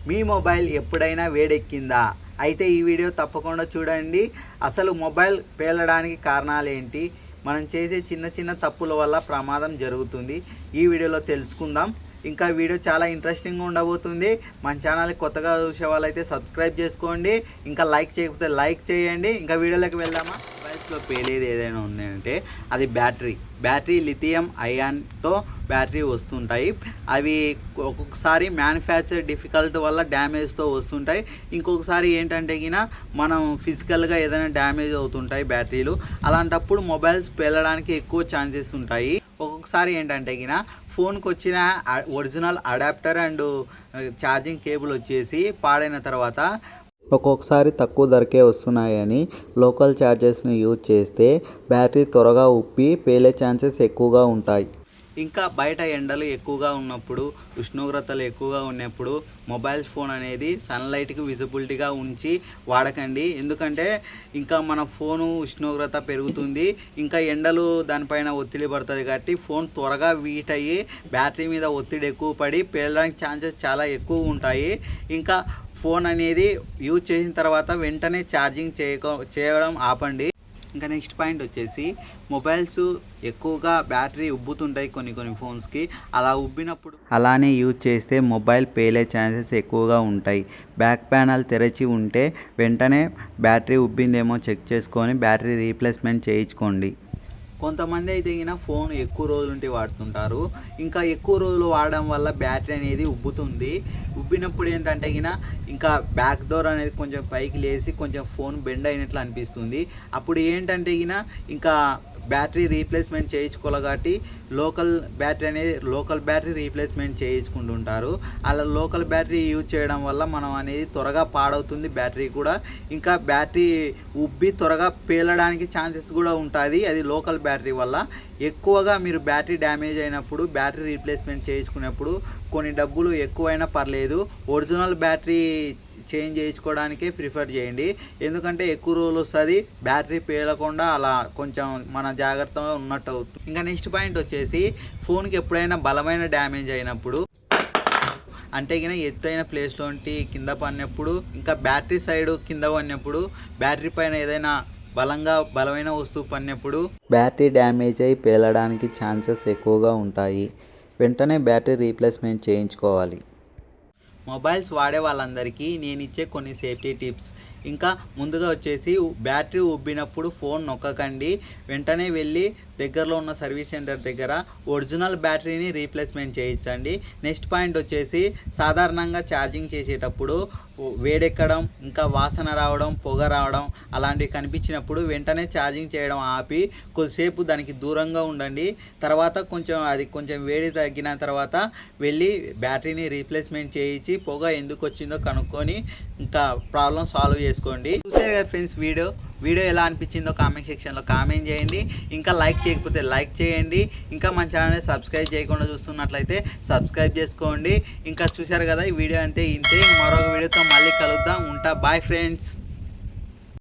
మీ mobile ఎప్పుడైనా వేడెక్కిందా? అయితే ఈ వీడియో తప్పకుండా చూడండి. అసలు మొబైల్ పేలడానికి కారణాలు ఏంటి, మనం చేసే చిన్న చిన్న తప్పుల వల్ల ప్రమాదం జరుగుతుంది, ఈ వీడియోలో తెలుసుకుందాం. ఇంకా వీడియో చాలా ఇంట్రెస్టింగ్గా ఉండబోతుంది. మన ఛానల్కి కొత్తగా చూసే వాళ్ళైతే సబ్స్క్రైబ్ చేసుకోండి, ఇంకా లైక్ చేయకపోతే లైక్ చేయండి. ఇంకా వీడియోలోకి వెళ్దామా? మొబైల్స్లో పేలేది ఏదైనా ఉందంటే అది బ్యాటరీ లిథియం అయాన్తో బ్యాటరీ వస్తుంటాయి. అవి ఒక్కొక్కసారి మ్యానుఫ్యాక్చర్ డిఫికల్ట్ వల్ల డ్యామేజ్తో వస్తుంటాయి. ఇంకొకసారి ఏంటంటే మనం ఫిజికల్గా ఏదైనా డ్యామేజ్ అవుతుంటాయి బ్యాటరీలు. అలాంటప్పుడు మొబైల్స్ పేలడానికి ఎక్కువ ఛాన్సెస్ ఉంటాయి. ఒక్కొక్కసారి ఏంటంటే ఫోన్కి వచ్చిన original adapter and charging cable వచ్చేసి పాడైన తర్వాత ఒక్కొక్కసారి తక్కువ ధరకే వస్తున్నాయని లోకల్ ఛార్జెస్ని యూజ్ చేస్తే బ్యాటరీ త్వరగా ఉప్పి పేలే ఛాన్సెస్ ఎక్కువగా ఉంటాయి. ఇంకా బయట ఎండలు ఎక్కువగా ఉన్నప్పుడు, ఉష్ణోగ్రతలు ఎక్కువగా ఉన్నప్పుడు మొబైల్ ఫోన్ అనేది సన్లైట్కి విజిబిలిటీగా ఉంచి వాడకండి. ఎందుకంటే ఇంకా మన ఫోను ఉష్ణోగ్రత పెరుగుతుంది, ఇంకా ఎండలు దానిపైన ఒత్తిడి పడుతుంది కాబట్టి ఫోన్ త్వరగా హీట్ అయ్యి బ్యాటరీ మీద ఒత్తిడి ఎక్కువ పడి పేలడానికి ఛాన్సెస్ చాలా ఎక్కువ ఉంటాయి. ఇంకా ఫోన్ అనేది యూజ్ చేసిన తర్వాత వెంటనే ఛార్జింగ్ చేయడం ఆపండి. ఇంకా నెక్స్ట్ పాయింట్ వచ్చేసి మొబైల్స్ ఎక్కువగా బ్యాటరీ ఉబ్బుతుంటాయి కొన్ని ఫోన్స్కి. అలా ఉబ్బినప్పుడు అలానే యూజ్ చేస్తే మొబైల్ పేలే ఛాన్సెస్ ఎక్కువగా ఉంటాయి. బ్యాక్ ప్యానల్ తెరచి ఉంటే వెంటనే బ్యాటరీ ఉబ్బిందేమో చెక్ చేసుకొని బ్యాటరీ రీప్లేస్మెంట్ చేయించుకోండి. కొంతమంది అయితే ఫోన్ ఎక్కువ రోజులుంటే వాడుతుంటారు. ఇంకా ఎక్కువ రోజులు వాడడం వల్ల బ్యాటరీ అనేది ఉబ్బుతుంది. ఉబ్బినప్పుడు ఏంటంటే ఇంకా బ్యాక్ డోర్ అనేది కొంచెం పైకి లేసి కొంచెం ఫోన్ బెండ్ అయినట్లు అనిపిస్తుంది. అప్పుడు ఏంటంటే ఇంకా బ్యాటరీ రీప్లేస్మెంట్ చేయించుకోవాలి కాబట్టి లోకల్ బ్యాటరీ రీప్లేస్మెంట్ చేయించుకుంటుంటారు. అలా లోకల్ బ్యాటరీ యూజ్ చేయడం వల్ల మనం అనేది త్వరగా పాడవుతుంది బ్యాటరీ కూడా. ఇంకా బ్యాటరీ ఉబ్బి త్వరగా పేలడానికి ఛాన్సెస్ కూడా ఉంటుంది అది లోకల్ బ్యాటరీ వల్ల. ఎక్కువగా మీరు బ్యాటరీ డ్యామేజ్ అయినప్పుడు బ్యాటరీ రీప్లేస్మెంట్ చేయించుకునేప్పుడు కొన్ని డబ్బులు ఎక్కువైనా పర్లేదు, ఒరిజినల్ బ్యాటరీ చేంజ్ చేయించుకోవడానికే ప్రిఫర్ చేయండి. ఎందుకంటే ఎక్కువ రోజులు వస్తుంది, బ్యాటరీ పేలకుండా అలా కొంచెం మన జాగ్రత్తగా ఉన్నట్టు అవుతుంది. ఇంకా నెక్స్ట్ పాయింట్ వచ్చేసి ఫోన్కి ఎప్పుడైనా బలమైన డ్యామేజ్ అయినప్పుడు, అంటే ఎత్తైన ప్లేస్లో కింద పడినప్పుడు, ఇంకా బ్యాటరీ సైడ్ కింద పడినప్పుడు, బ్యాటరీ పైన ఏదైనా బలమైన వస్తువు పడినప్పుడు బ్యాటరీ డ్యామేజ్ అయి పేలడానికి ఛాన్సెస్ ఎక్కువగా ఉంటాయి. వెంటనే బ్యాటరీ రీప్లేస్మెంట్ చేయించుకోవాలి. మొబైల్స్ వాడే వాళ్ళందరికీ నేను ఇచ్చే కొన్ని సేఫ్టీ టిప్స్. ఇంకా ముందుగా వచ్చేసి బ్యాటరీ ఉబ్బినప్పుడు ఫోన్ నొక్కకండి, వెంటనే వెళ్ళి దగ్గరలో ఉన్న సర్వీస్ సెంటర్ దగ్గర ఒరిజినల్ బ్యాటరీని రీప్లేస్మెంట్ చేయించండి. నెక్స్ట్ పాయింట్ వచ్చేసి సాధారణంగా ఛార్జింగ్ చేసేటప్పుడు వేడెక్కడం, ఇంకా వాసన రావడం, పొగ రావడం అలాంటివి కనిపించినప్పుడు వెంటనే ఛార్జింగ్ చేయడం ఆపి కొద్దిసేపు దానికి దూరంగా ఉండండి. తర్వాత కొంచెం వేడి తగ్గిన తర్వాత వెళ్ళి బ్యాటరీని రీప్లేస్మెంట్ చేయించి పొగ ఎందుకు వచ్చిందో కనుక్కొని ఇంకా ప్రాబ్లం సాల్వ్ చేసుకోండి. చూసారు కదా ఫ్రెండ్స్, వీడియో ఎలా అనిపించిందో కామెంట్ సెక్షన్లో కామెంట్ చేయండి. ఇంకా లైక్ చేయకపోతే లైక్ చేయండి. ఇంకా మన ఛానల్ని సబ్స్క్రైబ్ చేయకుండా చూస్తున్నట్లయితే సబ్స్క్రైబ్ చేసుకోండి. ఇంకా చూశారు కదా ఈ వీడియో ఇంతే. మరొక వీడియోతో మళ్ళీ కలుద్దాం. Bye friends.